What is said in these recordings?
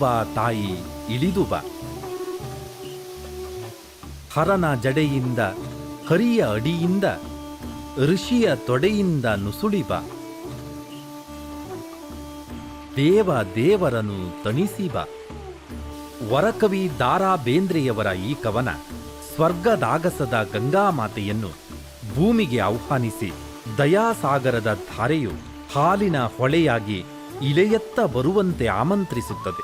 ಬಾ ತಾಯಿ ಇಳಿದು ಬಾ. ಹರನ ಜಡೆಯಿಂದ ಹರಿಯ ಅಡಿಯಿಂದ ಋಷಿಯ ತೊಡೆಯಿಂದ ನುಸುಳಿ ಬಾ. ದೇವ ದೇವರನು ತಣಿಸಿ ಬಾ. ವರಕವಿ ದಾರಾ ಬೇಂದ್ರೆಯವರ ಈ ಕವನ ಸ್ವರ್ಗದಾಗಸದ ಗಂಗಾಮಾತೆಯನ್ನು ಭೂಮಿಗೆ ಆಹ್ವಾನಿಸಿ ದಯಾಸಾಗರದ ಧಾರೆಯು ಹಾಲಿನ ಹೊಳೆಯಾಗಿ ಇಲೆಯತ್ತ ಬರುವಂತೆ ಆಮಂತ್ರಿಸುತ್ತದೆ.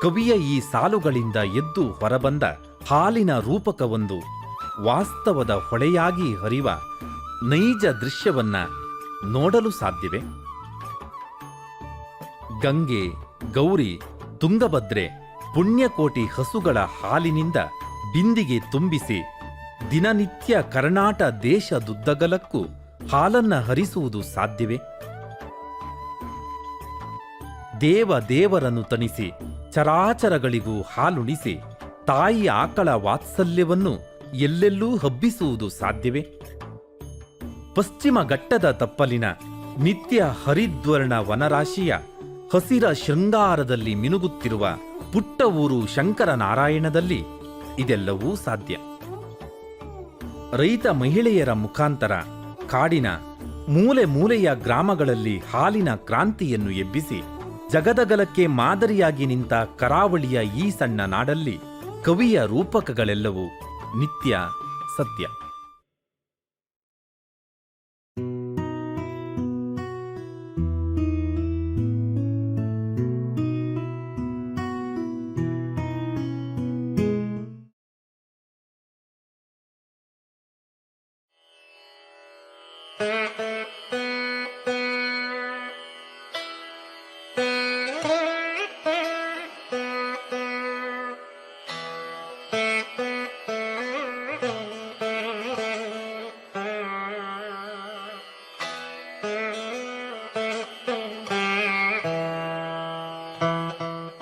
ಕವಿಯ ಈ ಸಾಲುಗಳಿಂದ ಎದ್ದು ಹೊರಬಂದ ಹಾಲಿನ ರೂಪಕವೊಂದು ವಾಸ್ತವದ ಹೊಳೆಯಾಗಿ ಹರಿವ ನೈಜ ದೃಶ್ಯವನ್ನ ನೋಡಲು ಸಾಧ್ಯವೇ? ಗಂಗೆ, ಗೌರಿ, ತುಂಗಭದ್ರೆ ಪುಣ್ಯಕೋಟಿ ಹಸುಗಳ ಹಾಲಿನಿಂದ ಬಿಂದಿಗೆ ತುಂಬಿಸಿ ದಿನನಿತ್ಯ ಕರ್ನಾಟ ದೇಶದುದ್ದಗಲಕ್ಕೂ ಹಾಲನ್ನ ಹರಿಸುವುದು ಸಾಧ್ಯವೇ? ದೇವ ದೇವರನ್ನು ತಣಿಸಿ ಚರಾಚರಗಳಿಗೂ ಹಾಲುಣಿಸಿ ತಾಯಿ ಆಕಳ ವಾತ್ಸಲ್ಯವನ್ನು ಎಲ್ಲೆಲ್ಲೂ ಹಬ್ಬಿಸುವುದು ಸಾಧ್ಯವೇ? ಪಶ್ಚಿಮ ಘಟ್ಟದ ತಪ್ಪಲಿನ ನಿತ್ಯ ಹರಿದ್ವರ್ಣ ವನರಾಶಿಯ ಹಸಿರ ಶೃಂಗಾರದಲ್ಲಿ ಮಿನುಗುತ್ತಿರುವ ಪುಟ್ಟ ಊರು ಶಂಕರನಾರಾಯಣದಲ್ಲಿ ಇದೆಲ್ಲವೂ ಸಾಧ್ಯ. ರೈತ ಮಹಿಳೆಯರ ಮುಖಾಂತರ ಕಾಡಿನ ಮೂಲೆ ಮೂಲೆಯ ಗ್ರಾಮಗಳಲ್ಲಿ ಹಾಲಿನ ಕ್ರಾಂತಿಯನ್ನು ಎಬ್ಬಿಸಿ ಜಗದಗಲಕ್ಕೆ ಮಾದರಿಯಾಗಿ ನಿಂತ ಕರಾವಳಿಯ ಈ ಸಣ್ಣ ನಾಡಲ್ಲಿ ಕವಿಯ ರೂಪಕಗಳೆಲ್ಲವೂ ನಿತ್ಯ ಸತ್ಯ.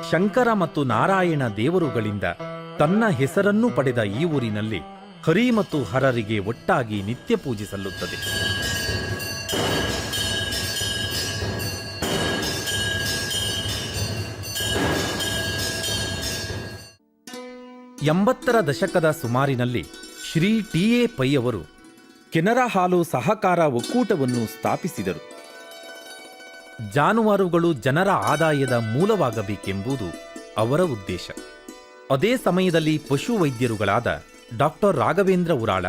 ಶಂಕರ ಮತ್ತು ನಾರಾಯಣ ದೇವರುಗಳಿಂದ ತನ್ನ ಹೆಸರನ್ನು ಪಡೆದ ಈ ಊರಿನಲ್ಲಿ ಹರಿ ಮತ್ತು ಹರರಿಗೆ ಒಟ್ಟಾಗಿ ನಿತ್ಯ ಪೂಜೆ ಸಲ್ಲುತ್ತದೆ. 80ರ ದಶಕದ ಸುಮಾರಿನಲ್ಲಿ ಶ್ರೀ ಟಿ.ಎ. ಪೈ ಅವರು ಕೆನರಾ ಹಾಲು ಸಹಕಾರ ಒಕ್ಕೂಟವನ್ನು ಸ್ಥಾಪಿಸಿದರು. ಜಾನುವಾರುಗಳು ಜನರ ಆದಾಯದ ಮೂಲವಾಗಬೇಕೆಂಬುದು ಅವರ ಉದ್ದೇಶ. ಅದೇ ಸಮಯದಲ್ಲಿ ಪಶುವೈದ್ಯರುಗಳಾದ ಡಾಕ್ಟರ್ ರಾಘವೇಂದ್ರ ಉರಾಳ,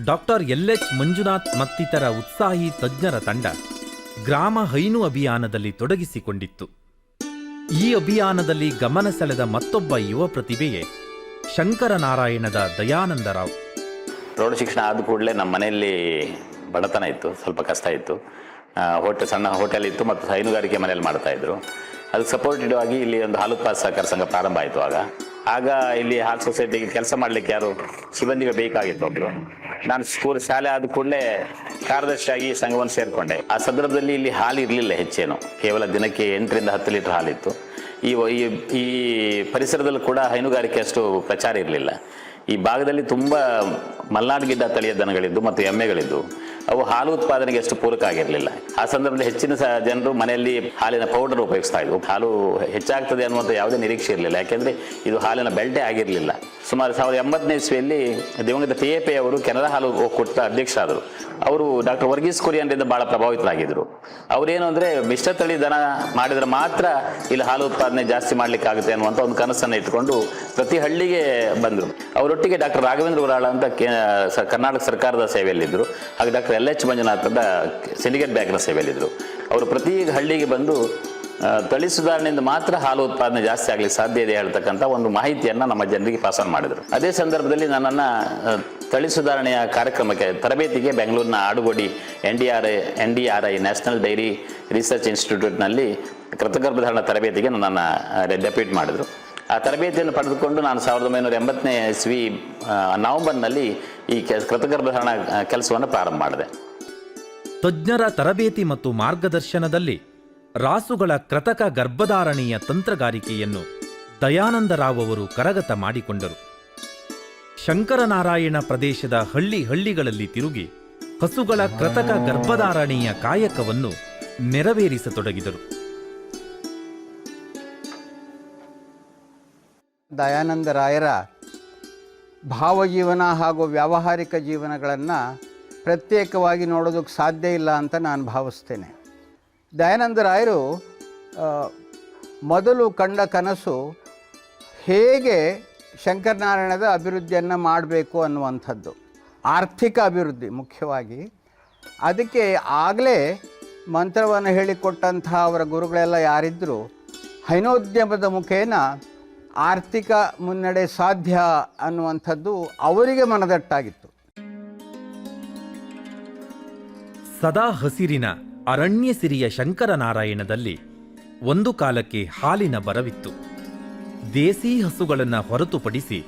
ಡಾಕ್ಟರ್ ಎಲ್.ಎಚ್. ಮಂಜುನಾಥ್ ಮತ್ತಿತರ ಉತ್ಸಾಹಿ ತಜ್ಞರ ತಂಡ ಗ್ರಾಮ ಹೈನು ಅಭಿಯಾನದಲ್ಲಿ ತೊಡಗಿಸಿಕೊಂಡಿತ್ತು. ಈ ಅಭಿಯಾನದಲ್ಲಿ ಗಮನ ಸೆಳೆದ ಮತ್ತೊಬ್ಬ ಯುವ ಪ್ರತಿಭೆಯೇ ಶಂಕರನಾರಾಯಣದ ದಯಾನಂದರಾವ್. ಪ್ರೌಢ ಶಿಕ್ಷಣ ಆದ ಕೂಡಲೇ ನಮ್ಮ ಮನೆಯಲ್ಲಿ ಬಡತನ ಇತ್ತು, ಸ್ವಲ್ಪ ಕಷ್ಟ ಇತ್ತು. ಸಣ್ಣ ಹೋಟೆಲ್ ಇತ್ತು ಮತ್ತು ಹೈನುಗಾರಿಕೆ ಮನೆಯಲ್ಲಿ ಮಾಡ್ತಾ ಇದ್ರು. ಅದಕ್ಕೆ ಸಪೋರ್ಟಿವ್ ಆಗಿ ಇಲ್ಲಿ ಒಂದು ಹಾಲು ಉತ್ಪಾದಕ ಸಹಕಾರ ಸಂಘ ಪ್ರಾರಂಭ ಆಯಿತು. ಆಗ ಇಲ್ಲಿ ಹಾಲು ಸೊಸೈಟಿಗೆ ಕೆಲಸ ಮಾಡಲಿಕ್ಕೆ ಯಾರು ಸಿಬ್ಬಂದಿಗೆ ಬೇಕಾಗಿತ್ತು ಒಬ್ರು. ನಾನು ಶಾಲೆ ಆದ ಕೂಡಲೇ ಕಾರ್ಯದರ್ಶಿಯಾಗಿ ಸಂಘವನ್ನು ಸೇರಿಕೊಂಡೆ. ಆ ಸಂದರ್ಭದಲ್ಲಿ ಇಲ್ಲಿ ಹಾಲು ಇರಲಿಲ್ಲ ಹೆಚ್ಚೇನು, ಕೇವಲ ದಿನಕ್ಕೆ 8ರಿಂದ 10 ಲೀಟರ್ ಹಾಲಿತ್ತು. ಈ ಪರಿಸರದಲ್ಲೂ ಕೂಡ ಹೈನುಗಾರಿಕೆ ಅಷ್ಟು ಪ್ರಚಾರ ಇರಲಿಲ್ಲ. ಈ ಭಾಗದಲ್ಲಿ ತುಂಬ ಮಲ್ನಾಡು ಗಿಡ್ಡ ತಳಿಯ ದನಗಳಿದ್ದು ಮತ್ತು ಎಮ್ಮೆಗಳಿದ್ದು ಅವು ಹಾಲು ಉತ್ಪಾದನೆಗೆ ಅಷ್ಟು ಪೂರಕ ಆಗಿರಲಿಲ್ಲ. ಆ ಸಂದರ್ಭದಲ್ಲಿ ಹೆಚ್ಚಿನ ಜನರು ಮನೆಯಲ್ಲಿ ಹಾಲಿನ ಪೌಡರ್ ಉಪಯೋಗಿಸ್ತಾ ಇದ್ವು. ಹಾಲು ಹೆಚ್ಚಾಗ್ತದೆ ಅನ್ನುವಂಥ ಯಾವುದೇ ನಿರೀಕ್ಷೆ ಇರಲಿಲ್ಲ, ಯಾಕೆಂದರೆ ಇದು ಹಾಲಿನ ಬೆಲ್ಟೇ ಆಗಿರಲಿಲ್ಲ. ಸುಮಾರು 1980ನೇ ಇಸ್ವಿಯಲ್ಲಿ ದಿವಂಗತ ಟಿ.ಎ. ಪೈ ಅವರು ಕೆನರಾ ಹಾಲು ಒಕ್ಕೂಟದ ಅಧ್ಯಕ್ಷರಾದರು. ಅವರು ಡಾಕ್ಟರ್ ವರ್ಗೀಸ್ ಕುರಿಯನ್ರಿಂದ ಭಾಳ ಪ್ರಭಾವಿತರಾಗಿದ್ದರು. ಅವರೇನು ಅಂದರೆ ಮಿಶ್ರ ತಳಿ ದನ ಮಾಡಿದರೆ ಮಾತ್ರ ಇಲ್ಲಿ ಹಾಲು ಉತ್ಪಾದನೆ ಜಾಸ್ತಿ ಮಾಡಲಿಕ್ಕೆ ಆಗುತ್ತೆ ಅನ್ನುವಂಥ ಒಂದು ಕನಸನ್ನು ಇಟ್ಕೊಂಡು ಪ್ರತಿ ಹಳ್ಳಿಗೆ ಬಂದರು. ಅವರೊಟ್ಟಿಗೆ ಡಾಕ್ಟರ್ ರಾಘವೇಂದ್ರ ಉರಾಳ ಅಂತ ಕರ್ನಾಟಕ ಸರ್ಕಾರದ ಸೇವೆಯಲ್ಲಿದ್ದರು. ಹಾಗೆ ಡಾಕ್ಟರ್ ಎಲ್.ಎಚ್. ಮಂಜುನಾಥ್ ಅಂತ ಸಿಂಡಿಕೇಟ್ ಬ್ಯಾಂಕ್ನ ಸೇವೆಯಲ್ಲಿದ್ದರು. ಅವರು ಪ್ರತಿ ಹಳ್ಳಿಗೆ ಬಂದು ತಳಿ ಸುಧಾರಣೆಯಿಂದ ಮಾತ್ರ ಹಾಲು ಉತ್ಪಾದನೆ ಜಾಸ್ತಿ ಆಗಲಿಕ್ಕೆ ಸಾಧ್ಯ ಇದೆ ಹೇಳ್ತಕ್ಕಂಥ ಒಂದು ಮಾಹಿತಿಯನ್ನು ನಮ್ಮ ಜನರಿಗೆ ಪಾಸ್ ಆನ್ ಮಾಡಿದರು. ಅದೇ ಸಂದರ್ಭದಲ್ಲಿ ನನ್ನನ್ನು ತಳಿ ಸುಧಾರಣೆಯ ಕಾರ್ಯಕ್ರಮಕ್ಕೆ ತರಬೇತಿಗೆ ಬೆಂಗಳೂರಿನ Adugodi NDRI national dairy research ಇನ್ಸ್ಟಿಟ್ಯೂಟ್ನಲ್ಲಿ ಕೃತಗರ್ಭಧಾರಣ ತರಬೇತಿಗೆ ನನ್ನನ್ನು ಡೆಪ್ಯೂಟ್ ಮಾಡಿದರು. ಆ ತರಬೇತಿಯನ್ನು ಪಡೆದುಕೊಂಡು ನಾನು 1980ನೇ ಇಸ್ವಿ ನವೆಂಬರ್ನಲ್ಲಿ ಈ ಕೃತಗರ್ಭಧಾರಣ ಕೆಲಸವನ್ನು ಪ್ರಾರಂಭ ಮಾಡಿದೆ. ತಜ್ಞರ ತರಬೇತಿ ಮತ್ತು ಮಾರ್ಗದರ್ಶನದಲ್ಲಿ ರಾಸುಗಳ ಕೃತಕ ಗರ್ಭಧಾರಣೆಯ ತಂತ್ರಗಾರಿಕೆಯನ್ನು ದಯಾನಂದರಾವ್ ಅವರು ಕರಗತ ಮಾಡಿಕೊಂಡರು. ಶಂಕರನಾರಾಯಣ ಪ್ರದೇಶದ ಹಳ್ಳಿಗಳಲ್ಲಿ ತಿರುಗಿ ಹಸುಗಳ ಕೃತಕ ಗರ್ಭಧಾರಣೆಯ ಕಾಯಕವನ್ನು ನೆರವೇರಿಸತೊಡಗಿದರು. ದಯಾನಂದರಾಯರ ಭಾವಜೀವನ ಹಾಗೂ ವ್ಯಾವಹಾರಿಕ ಜೀವನಗಳನ್ನು ಪ್ರತ್ಯೇಕವಾಗಿ ನೋಡೋದಕ್ಕೆ ಸಾಧ್ಯ ಇಲ್ಲ ಅಂತ ನಾನು ಭಾವಿಸ್ತೇನೆ. ದಯಾನಂದರಾಯರು ಮೊದಲು ಕಂಡ ಕನಸು ಹೇಗೆ ಶಂಕರನಾರಾಯಣದ ಅಭಿವೃದ್ಧಿಯನ್ನು ಮಾಡಬೇಕು ಅನ್ನುವಂಥದ್ದು, ಆರ್ಥಿಕ ಅಭಿವೃದ್ಧಿ ಮುಖ್ಯವಾಗಿ. ಅದಕ್ಕೆ ಆಗಲೇ ಮಂತ್ರವನ್ನು ಹೇಳಿಕೊಟ್ಟಂತಹ ಅವರ ಗುರುಗಳೆಲ್ಲ ಯಾರಿದ್ದರು, ಹೈನೋದ್ಯಮದ ಮುಖೇನ ಆರ್ಥಿಕ ಮುನ್ನಡೆ ಸಾಧ್ಯ ಅನ್ನುವಂಥದ್ದು ಅವರಿಗೆ ಮನದಟ್ಟಾಗಿತ್ತು. ಸದಾ ಹಸಿರಿನ ಅರಣ್ಯ ಸಿರಿಯ ಶಂಕರನಾರಾಯಣದಲ್ಲಿ ಒಂದು ಕಾಲಕ್ಕೆ ಹಾಲಿನ ಬರವಿತ್ತು. ದೇಸಿ ಹಸುಗಳನ್ನು ಹೊರತುಪಡಿಸಿ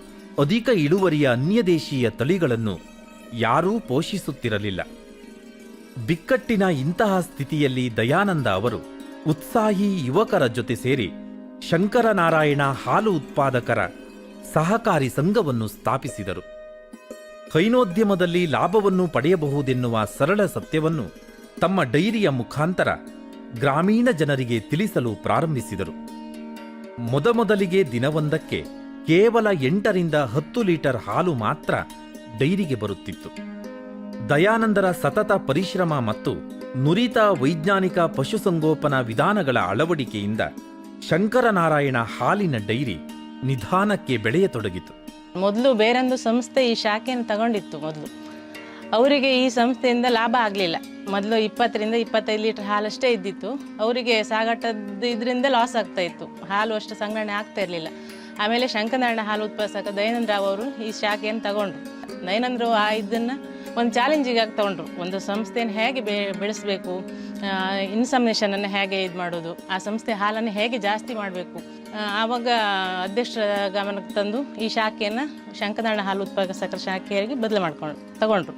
ಅಧಿಕ ಇಳುವರಿಯ ಅನ್ಯದೇಶೀಯ ತಳಿಗಳನ್ನು ಯಾರೂ ಪೋಷಿಸುತ್ತಿರಲಿಲ್ಲ. ಬಿಕ್ಕಟ್ಟಿನ ಇಂತಹ ಸ್ಥಿತಿಯಲ್ಲಿ ದಯಾನಂದ ಅವರು ಉತ್ಸಾಹಿ ಯುವಕರ ಜೊತೆ ಸೇರಿ ಶಂಕರನಾರಾಯಣ ಹಾಲು ಉತ್ಪಾದಕರ ಸಹಕಾರಿ ಸಂಘವನ್ನು ಸ್ಥಾಪಿಸಿದರು. ಹೈನೋದ್ಯಮದಲ್ಲಿ ಲಾಭವನ್ನು ಪಡೆಯಬಹುದೆನ್ನುವ ಸರಳ ಸತ್ಯವನ್ನು ತಮ್ಮ ಡೈರಿಯ ಮುಖಾಂತರ ಗ್ರಾಮೀಣ ಜನರಿಗೆ ತಿಳಿಸಲು ಪ್ರಾರಂಭಿಸಿದರು. ಮೊದಮೊದಲಿಗೆ ದಿನವೊಂದಕ್ಕೆ ಕೇವಲ 8 ರಿಂದ 10 ಲೀಟರ್ ಹಾಲು ಮಾತ್ರ ಡೈರಿಗೆ ಬರುತ್ತಿತ್ತು. ದಯಾನಂದರ ಸತತ ಪರಿಶ್ರಮ ಮತ್ತು ನುರಿತ ವೈಜ್ಞಾನಿಕ ಪಶುಸಂಗೋಪನಾ ವಿಧಾನಗಳ ಅಳವಡಿಕೆಯಿಂದ ಶಂಕರನಾರಾಯಣ ಹಾಲಿನ ಡೈರಿ ನಿಧಾನಕ್ಕೆ ಬೆಳೆಯತೊಡಗಿತು. ಮೊದಲು ಬೇರೊಂದು ಸಂಸ್ಥೆ ಈ ಶಾಖೆಯನ್ನು ತಗೊಂಡಿತ್ತು. ಮೊದಲು ಅವರಿಗೆ ಈ ಸಂಸ್ಥೆಯಿಂದ ಲಾಭ ಆಗಲಿಲ್ಲ. ಮೊದಲು 20 ರಿಂದ 25 ಲೀಟರ್ ಹಾಲಷ್ಟೇ ಇದ್ದಿತ್ತು. ಅವರಿಗೆ ಸಾಗಾಟದ ಇದರಿಂದ ಲಾಸ್ ಆಗ್ತಾ ಇತ್ತು, ಹಾಲು ಅಷ್ಟು ಸಂಗ್ರಹಣೆ ಆಗ್ತಾ ಇರಲಿಲ್ಲ. ಆಮೇಲೆ ಶಂಕರನಾರಾಯಣ ಹಾಲು ಉತ್ಪಾದಕ ದಯಾನಂದ ರಾವ್ ಅವರು ಈ ಶಾಖೆಯನ್ನು ತಗೊಂಡ್ರು. ದಯಾನಂದ ರಾವ್ ಇದನ್ನು ಒಂದು ಚಾಲೆಂಜಿಗಾಗಿ ತಗೊಂಡ್ರು. ಒಂದು ಸಂಸ್ಥೆಯನ್ನು ಹೇಗೆ ಬೆಳೆಸಬೇಕು, ಇನ್ಸಮಿನೇಷನನ್ನು ಹೇಗೆ ಇದು ಮಾಡೋದು, ಆ ಸಂಸ್ಥೆ ಹಾಲನ್ನು ಹೇಗೆ ಜಾಸ್ತಿ ಮಾಡಬೇಕು. ಆವಾಗ ಅಧ್ಯಕ್ಷರ ಗಮನಕ್ಕೆ ತಂದು ಈ ಶಾಖೆಯನ್ನು ಶಂಕರನಾರಾಯಣ ಹಾಲು ಉತ್ಪಾದಕ ಸಕ್ಕರೆ ಶಾಖೆಯಾಗಿ ತಗೊಂಡ್ರು.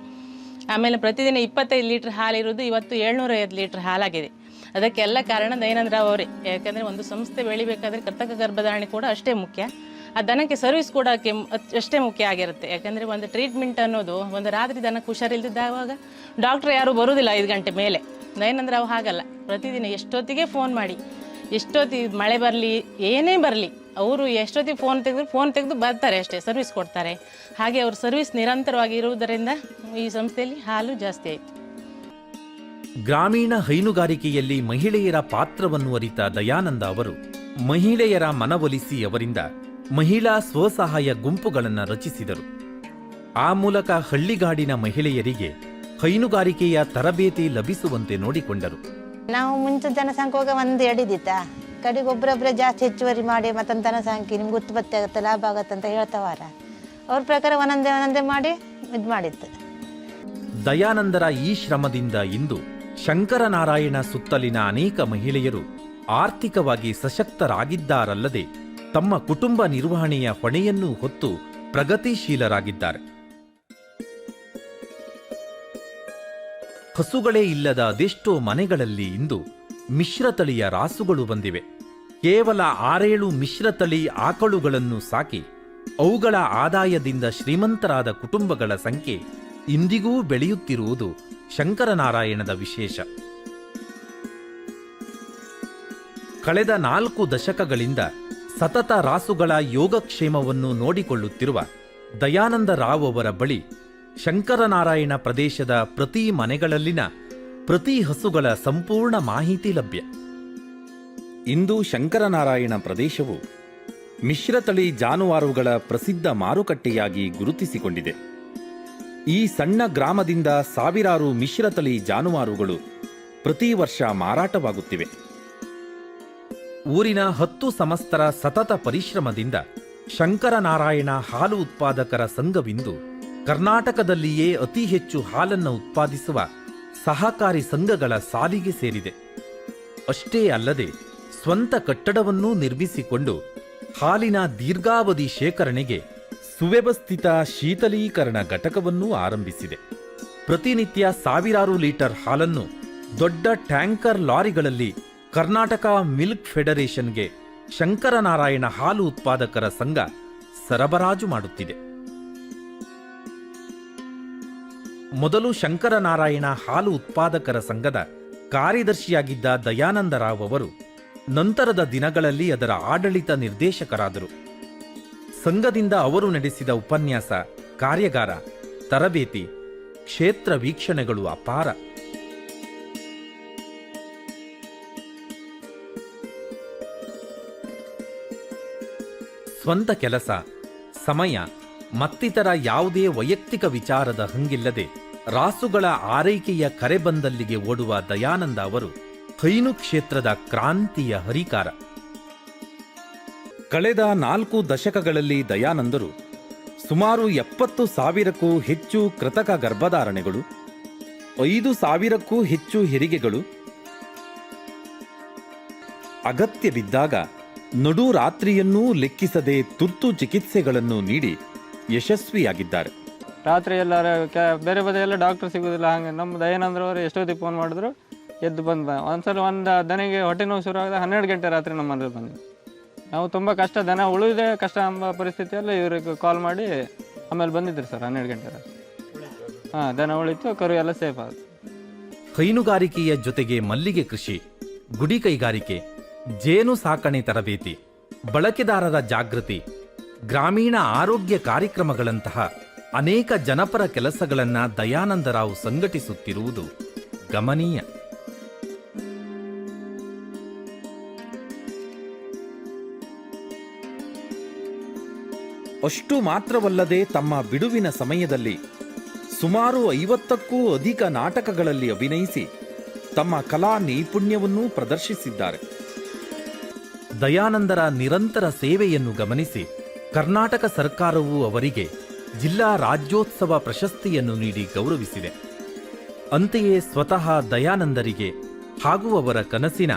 ಆಮೇಲೆ ಪ್ರತಿದಿನ 25 ಲೀಟರ್ ಹಾಲಿರೋದು ಇವತ್ತು 750 ಲೀಟರ್ ಹಾಲಾಗಿದೆ. ಅದಕ್ಕೆಲ್ಲ ಕಾರಣ ದಯಾನಂದ ರಾವ್ ಅವರೇ. ಯಾಕಂದರೆ ಒಂದು ಸಂಸ್ಥೆ ಬೆಳಿಬೇಕಾದ್ರೆ ಕೃತಕ ಗರ್ಭಧಾರಣೆ ಕೂಡ ಅಷ್ಟೇ ಮುಖ್ಯ, ಆ ದನಕ್ಕೆ ಸರ್ವಿಸ್ ಕೂಡ ಅಷ್ಟೇ ಮುಖ್ಯ ಆಗಿರುತ್ತೆ. ಯಾಕಂದರೆ ಒಂದು ಟ್ರೀಟ್ಮೆಂಟ್ ಅನ್ನೋದು, ಒಂದು ರಾತ್ರಿ ದನಕ್ಕೆ ಹುಷಾರಿಲ್ದಿದ್ದಾಗ ಡಾಕ್ಟ್ರ್ ಯಾರೂ ಬರೋದಿಲ್ಲ 5 ಗಂಟೆ ಮೇಲೆ. ದಯಾನಂದ ರಾವ್ ಹಾಗಲ್ಲ, ಪ್ರತಿದಿನ ಎಷ್ಟೊತ್ತಿಗೆ ಫೋನ್ ಮಾಡಿ, ಎಷ್ಟೊತ್ತಿಗೆ ಮಳೆ ಬರಲಿ ಏನೇ ಬರಲಿ ಅವರು ಎಷ್ಟೊತ್ತಿಗೆ ಫೋನ್ ತೆಗೆದು ಬರ್ತಾರೆ, ಅಷ್ಟೇ ಸರ್ವಿಸ್ ಕೊಡ್ತಾರೆ. ಹಾಗೆ ಅವ್ರ ಸರ್ವಿಸ್ ನಿರಂತರವಾಗಿ ಇರುವುದರಿಂದ ಈ ಸಂಸ್ಥೆಯಲ್ಲಿ ಹಾಲು ಜಾಸ್ತಿ ಆಯಿತು. ಗ್ರಾಮೀಣ ಹೈನುಗಾರಿಕೆಯಲ್ಲಿ ಮಹಿಳೆಯರ ಪಾತ್ರವನ್ನು ಅರಿತ ದಯಾನಂದ ಅವರು ಮಹಿಳೆಯರ ಮನವೊಲಿಸಿ ಅವರಿಂದ ಮಹಿಳಾ ಸ್ವಸಹಾಯ ಗುಂಪುಗಳನ್ನು ರಚಿಸಿದರು. ಆ ಮೂಲಕ ಹಳ್ಳಿಗಾಡಿನ ಮಹಿಳೆಯರಿಗೆ ಹೈನುಗಾರಿಕೆಯ ತರಬೇತಿ ಲಭಿಸುವಂತೆ ನೋಡಿಕೊಂಡರು. ನಾವು ಮುಂಚೆ ಜನಸಂಖ್ಯೆ 1-2 ಇದ್ದಿತ್ತಾ, ಕಡೆಗೆ ಒಬ್ಬರೊಬ್ಬರೇ ಜಾಸ್ತಿ ಹೆಚ್ಚುವರಿ ಮಾಡಿ ಮತ್ತೊಂದು ಜನಸಂಖ್ಯೆ ನಿಮ್ಗೆ ಉತ್ಪತ್ತಿ ಆಗುತ್ತೆ, ಲಾಭ ಆಗುತ್ತೆ ಅಂತ ಹೇಳ್ತಾವಾರ. ಅವ್ರ ಪ್ರಕಾರ ಒಂದೊಂದೇ ಮಾಡಿ ಇದು ಮಾಡಿತ್ತು. ದಯಾನಂದರ ಈ ಶ್ರಮದಿಂದ ಇಂದು ಶಂಕರನಾರಾಯಣ ಸುತ್ತಲಿನ ಅನೇಕ ಮಹಿಳೆಯರು ಆರ್ಥಿಕವಾಗಿ ಸಶಕ್ತರಾಗಿದ್ದಾರಲ್ಲದೆ ತಮ್ಮ ಕುಟುಂಬ ನಿರ್ವಹಣೆಯ ಹೊಣೆಯನ್ನು ಹೊತ್ತು ಪ್ರಗತಿಶೀಲರಾಗಿದ್ದಾರೆ. ಹಸುಗಳೇ ಇಲ್ಲದ ಅದೆಷ್ಟೋ ಮನೆಗಳಲ್ಲಿ ಇಂದು ಮಿಶ್ರತಳಿಯ ರಾಸುಗಳು ಬಂದಿವೆ. ಕೇವಲ 6-7 ಮಿಶ್ರತಳಿ ಆಕಳುಗಳನ್ನು ಸಾಕಿ ಅವುಗಳ ಆದಾಯದಿಂದ ಶ್ರೀಮಂತರಾದ ಕುಟುಂಬಗಳ ಸಂಖ್ಯೆ ಇಂದಿಗೂ ಬೆಳೆಯುತ್ತಿರುವುದು ಶಂಕರನಾರಾಯಣದ ವಿಶೇಷ. ಕಳೆದ 4 ದಶಕಗಳಿಂದ ಸತತ ರಾಸುಗಳ ಯೋಗಕ್ಷೇಮವನ್ನು ನೋಡಿಕೊಳ್ಳುತ್ತಿರುವ ದಯಾನಂದ ರಾವ್ ಅವರ ಬಳಿ ಶಂಕರನಾರಾಯಣ ಪ್ರದೇಶದ ಪ್ರತಿ ಮನೆಗಳಲ್ಲಿನ ಪ್ರತಿ ಹಸುಗಳ ಸಂಪೂರ್ಣ ಮಾಹಿತಿ ಲಭ್ಯ. ಇಂದು ಶಂಕರನಾರಾಯಣ ಪ್ರದೇಶವು ಮಿಶ್ರತಳಿ ಜಾನುವಾರುಗಳ ಪ್ರಸಿದ್ಧ ಮಾರುಕಟ್ಟೆಯಾಗಿ ಗುರುತಿಸಿಕೊಂಡಿದೆ. ಈ ಸಣ್ಣ ಗ್ರಾಮದಿಂದ ಸಾವಿರಾರು ಮಿಶ್ರತಳಿ ಜಾನುವಾರುಗಳು ಪ್ರತಿ ವರ್ಷ ಮಾರಾಟವಾಗುತ್ತಿವೆ. ಊರಿನ 10 ಸಮಸ್ತರ ಸತತ ಪರಿಶ್ರಮದಿಂದ ಶಂಕರನಾರಾಯಣ ಹಾಲು ಉತ್ಪಾದಕರ ಸಂಘವಿಂದು ಕರ್ನಾಟಕದಲ್ಲಿಯೇ ಅತಿ ಹೆಚ್ಚು ಹಾಲನ್ನು ಉತ್ಪಾದಿಸುವ ಸಹಕಾರಿ ಸಂಘಗಳ ಸಾಲಿಗೆ ಸೇರಿದೆ. ಅಷ್ಟೇ ಅಲ್ಲದೆ ಸ್ವಂತ ಕಟ್ಟಡವನ್ನೂ ನಿರ್ಮಿಸಿಕೊಂಡು ಹಾಲಿನ ದೀರ್ಘಾವಧಿ ಶೇಖರಣೆಗೆ ಸುವ್ಯವಸ್ಥಿತ ಶೀತಲೀಕರಣ ಘಟಕವನ್ನೂ ಆರಂಭಿಸಿದೆ. ಪ್ರತಿನಿತ್ಯ ಸಾವಿರಾರು ಲೀಟರ್ ಹಾಲನ್ನು ದೊಡ್ಡ ಟ್ಯಾಂಕರ್ ಲಾರಿಗಳಲ್ಲಿ ಕರ್ನಾಟಕ ಮಿಲ್ಕ್ ಫೆಡರೇಷನ್ಗೆ ಶಂಕರನಾರಾಯಣ ಹಾಲು ಉತ್ಪಾದಕರ ಸಂಘ ಸರಬರಾಜು ಮಾಡುತ್ತಿದೆ. ಮೊದಲು ಶಂಕರನಾರಾಯಣ ಹಾಲು ಉತ್ಪಾದಕರ ಸಂಘದ ಕಾರ್ಯದರ್ಶಿಯಾಗಿದ್ದ ದಯಾನಂದರಾವ್ ಅವರು ನಂತರದ ದಿನಗಳಲ್ಲಿ ಅದರ ಆಡಳಿತ ನಿರ್ದೇಶಕರಾದರು. ಸಂಘದಿಂದ ಅವರು ನಡೆಸಿದ ಉಪನ್ಯಾಸ, ಕಾರ್ಯಾಗಾರ, ತರಬೇತಿ, ಕ್ಷೇತ್ರ ವೀಕ್ಷಣೆಗಳು ಅಪಾರ. ಸ್ವಂತ ಕೆಲಸ, ಸಮಯ ಮತ್ತಿತರ ಯಾವುದೇ ವೈಯಕ್ತಿಕ ವಿಚಾರದ ಹಂಗಿಲ್ಲದೆ ರಾಸುಗಳ ಆರೈಕೆಯ ಕರೆ ಬಂದಲ್ಲಿಗೆ ಓಡುವ ದಯಾನಂದ ಅವರು ಹೈನು ಕ್ಷೇತ್ರದ ಕ್ರಾಂತಿಯ ಹರಿಕಾರ. ಕಳೆದ 4 ದಶಕಗಳಲ್ಲಿ ದಯಾನಂದರು ಸುಮಾರು 70,000ಕ್ಕೂ ಹೆಚ್ಚು ಕೃತಕ ಗರ್ಭಧಾರಣೆಗಳು, 5,000ಕ್ಕೂ ಹೆಚ್ಚು ಹೆರಿಗೆಗಳು, ಅಗತ್ಯ ಬಿದ್ದಾಗ ನಡು ರಾತ್ರಿಯನ್ನೂ ಲೆಕ್ಕಿಸದೆ ತುರ್ತು ಚಿಕಿತ್ಸೆಗಳನ್ನು ನೀಡಿ ಯಶಸ್ವಿಯಾಗಿದ್ದಾರೆ. ರಾತ್ರಿ ಎಲ್ಲರ ಬೇರೆ ಬದಿ ಎಲ್ಲ ಡಾಕ್ಟರ್ ಸಿಗೋದಿಲ್ಲ. ಹಾಗೆ ನಮ್ಮ ದಯಾನಂದ್ರ ಅವರು ಎಷ್ಟೊತ್ತಿಗೆ ಫೋನ್ ಮಾಡಿದ್ರು ಎದ್ದು ಬಂದ. ಒಂದ್ಸಲ ಒಂದು ದನಿಗೆ ಹೊಟ್ಟೆ ನೋವು ಶುರು ಆಗಿದೆ, 12 ಗಂಟೆ ರಾತ್ರಿ ನಮ್ಮ ಮನೇಲಿ ಬಂದಿದ್ದು. ನಾವು ತುಂಬ ಕಷ್ಟ, ದನ ಉಳಿದೇ ಕಷ್ಟ ಎಂಬ ಪರಿಸ್ಥಿತಿಯಲ್ಲಿ ಇವ್ರಿಗೆ ಕಾಲ್ ಮಾಡಿ ಆಮೇಲೆ ಬಂದಿದ್ರು ಸರ್ 12 ಗಂಟೆ ರಾತ್ರಿ. ಹಾಂ, ದನ ಉಳಿತು, ಕರು ಎಲ್ಲ ಸೇಫ್ ಆಗುತ್ತೆ. ಹೈನುಗಾರಿಕೆಯ ಜೊತೆಗೆ ಮಲ್ಲಿಗೆ ಕೃಷಿ, ಗುಡಿ ಕೈಗಾರಿಕೆ, ಜೇನು ಸಾಕಣೆ ತರಬೇತಿ, ಬಳಕೆದಾರರ ಜಾಗೃತಿ, ಗ್ರಾಮೀಣ ಆರೋಗ್ಯ ಕಾರ್ಯಕ್ರಮಗಳಂತಹ ಅನೇಕ ಜನಪರ ಕೆಲಸಗಳನ್ನು ದಯಾನಂದರಾವ್ ಸಂಘಟಿಸುತ್ತಿರುವುದು ಗಮನೀಯ. ಅಷ್ಟು ಮಾತ್ರವಲ್ಲದೆ ತಮ್ಮ ಬಿಡುವಿನ ಸಮಯದಲ್ಲಿ ಸುಮಾರು 50ಕ್ಕೂ ಅಧಿಕ ನಾಟಕಗಳಲ್ಲಿ ಅಭಿನಯಿಸಿ ತಮ್ಮ ಕಲಾ ನೈಪುಣ್ಯವನ್ನೂ ಪ್ರದರ್ಶಿಸಿದ್ದಾರೆ. ದಯಾನಂದರ ನಿರಂತರ ಸೇವೆಯನ್ನು ಗಮನಿಸಿ ಕರ್ನಾಟಕ ಸರ್ಕಾರವು ಅವರಿಗೆ ಜಿಲ್ಲಾ ರಾಜ್ಯೋತ್ಸವ ಪ್ರಶಸ್ತಿಯನ್ನು ನೀಡಿ ಗೌರವಿಸಿದೆ. ಅಂತೆಯೇ ಸ್ವತಃ ದಯಾನಂದರಿಗೆ ಹಾಗೂ ಅವರ ಕನಸಿನ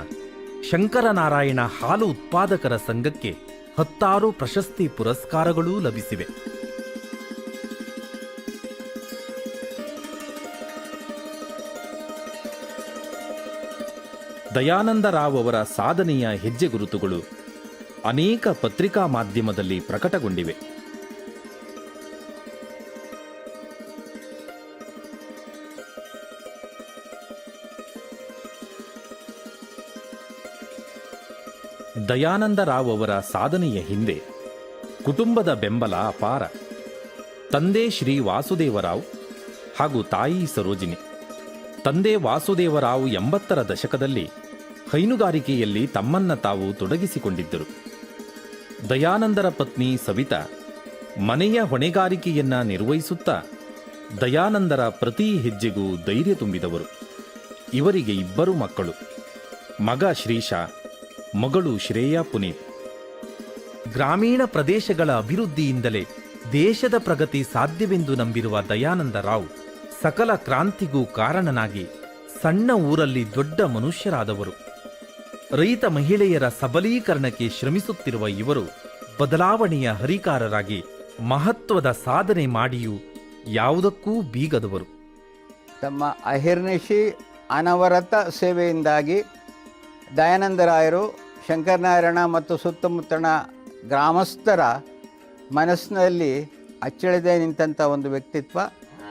ಶಂಕರನಾರಾಯಣ ಹಾಲು ಉತ್ಪಾದಕರ ಸಂಘಕ್ಕೆ 10 ಪ್ರಶಸ್ತಿ ಪುರಸ್ಕಾರಗಳೂ ಲಭಿಸಿವೆ. ದಯಾನಂದರಾವ್ ಅವರ ಸಾಧನೆಯ ಹೆಜ್ಜೆ ಗುರುತುಗಳು ಅನೇಕ ಪತ್ರಿಕಾ ಮಾಧ್ಯಮದಲ್ಲಿ ಪ್ರಕಟಗೊಂಡಿವೆ. ದಯಾನಂದರಾವ್ ಅವರ ಸಾಧನೆಯ ಹಿಂದೆ ಕುಟುಂಬದ ಬೆಂಬಲ ಅಪಾರ. ತಂದೆ ಶ್ರೀ ವಾಸುದೇವರಾವ್ ಹಾಗೂ ತಾಯಿ ಸರೋಜಿನಿ. ತಂದೆ ವಾಸುದೇವರಾವ್ 80ರ ದಶಕದಲ್ಲಿ ಹೈನುಗಾರಿಕೆಯಲ್ಲಿ ತಮ್ಮನ್ನ ತಾವು ತೊಡಗಿಸಿಕೊಂಡಿದ್ದರು. ದಯಾನಂದರ ಪತ್ನಿ ಸವಿತಾ ಮನೆಯ ಹೊಣೆಗಾರಿಕೆಯನ್ನ ನಿರ್ವಹಿಸುತ್ತಾ ದಯಾನಂದರ ಪ್ರತಿ ಹೆಜ್ಜೆಗೂ ಧೈರ್ಯ ತುಂಬಿದವರು. ಇವರಿಗೆ 2 ಮಕ್ಕಳು, ಮಗ ಶ್ರೀಶ, ಮಗಳು ಶ್ರೇಯಾ ಪುನೀತ್. ಗ್ರಾಮೀಣ ಪ್ರದೇಶಗಳ ಅಭಿವೃದ್ಧಿಯಿಂದಲೇ ದೇಶದ ಪ್ರಗತಿ ಸಾಧ್ಯವೆಂದು ನಂಬಿರುವ ದಯಾನಂದರಾವ್ ಸಕಲ ಕ್ರಾಂತಿಗೂ ಕಾರಣನಾಗಿ ಸಣ್ಣ ಊರಲ್ಲಿ ದೊಡ್ಡ ಮನುಷ್ಯರಾದವರು. ರೈತ ಮಹಿಳೆಯರ ಸಬಲೀಕರಣಕ್ಕೆ ಶ್ರಮಿಸುತ್ತಿರುವ ಇವರು ಬದಲಾವಣೆಯ ಹರಿಕಾರರಾಗಿ ಮಹತ್ವದ ಸಾಧನೆ ಮಾಡಿಯೂ ಯಾವುದಕ್ಕೂ ಬೀಗದವರು. ತಮ್ಮ ಅಹಿರ್ನಿಶಿ ಅನವರತ ಸೇವೆಯಿಂದಾಗಿ ದಯಾನಂದರಾಯರು ಶಂಕರನಾರಾಯಣ ಮತ್ತು ಸುತ್ತಮುತ್ತಲಿನ ಗ್ರಾಮಸ್ಥರ ಮನಸ್ಸಿನಲ್ಲಿ ಅಚ್ಚಳಿದೇ ನಿಂತಹ ಒಂದು ವ್ಯಕ್ತಿತ್ವ.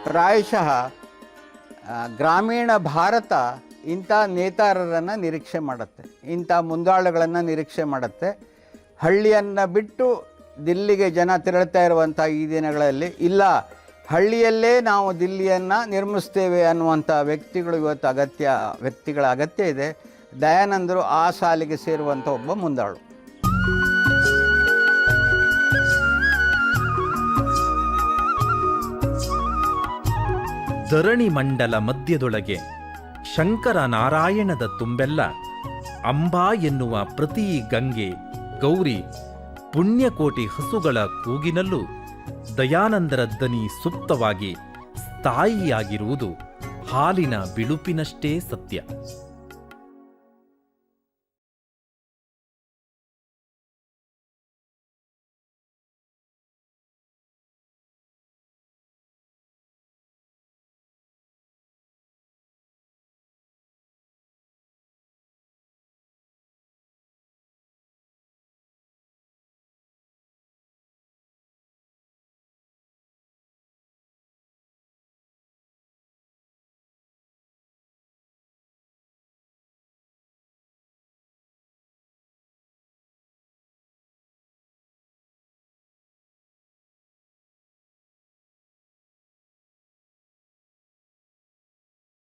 ಪ್ರಾಯಶಃ ಗ್ರಾಮೀಣ ಭಾರತ ಇಂಥ ನೇತಾರರನ್ನು ನಿರೀಕ್ಷೆ ಮಾಡುತ್ತೆ, ಇಂಥ ಮುಂದಾಳುಗಳನ್ನು ನಿರೀಕ್ಷೆ ಮಾಡುತ್ತೆ. ಹಳ್ಳಿಯನ್ನು ಬಿಟ್ಟು ದಿಲ್ಲಿಗೆ ಜನ ತೆರಳ್ತಾ ಇರುವಂಥ ಈ ದಿನಗಳಲ್ಲಿ ಇಲ್ಲ, ಹಳ್ಳಿಯಲ್ಲೇ ನಾವು ದಿಲ್ಲಿಯನ್ನು ನಿರ್ಮಿಸ್ತೇವೆ ಅನ್ನುವಂಥ ವ್ಯಕ್ತಿಗಳ ಅಗತ್ಯ ಇದೆ. ದಯಾನಂದರು ಆ ಸಾಲಿಗೆ ಸೇರುವಂಥ ಒಬ್ಬ ಮುಂದಾಳು. ಧರಣಿ ಮಂಡಲ ಮಧ್ಯದೊಳಗೆ ಶಂಕರ ನಾರಾಯಣದ ತುಂಬೆಲ್ಲ ಅಂಬಾ ಎನ್ನುವ ಪ್ರತಿ ಗಂಗೆ, ಗೌರಿ, ಪುಣ್ಯಕೋಟಿ ಹಸುಗಳ ಕೂಗಿನಲ್ಲೂ ದಯಾನಂದರ ದನಿ ಸುಪ್ತವಾಗಿ ಸ್ಥಾಯಿಯಾಗಿರುವುದು ಹಾಲಿನ ಬಿಳುಪಿನಷ್ಟೇ ಸತ್ಯ.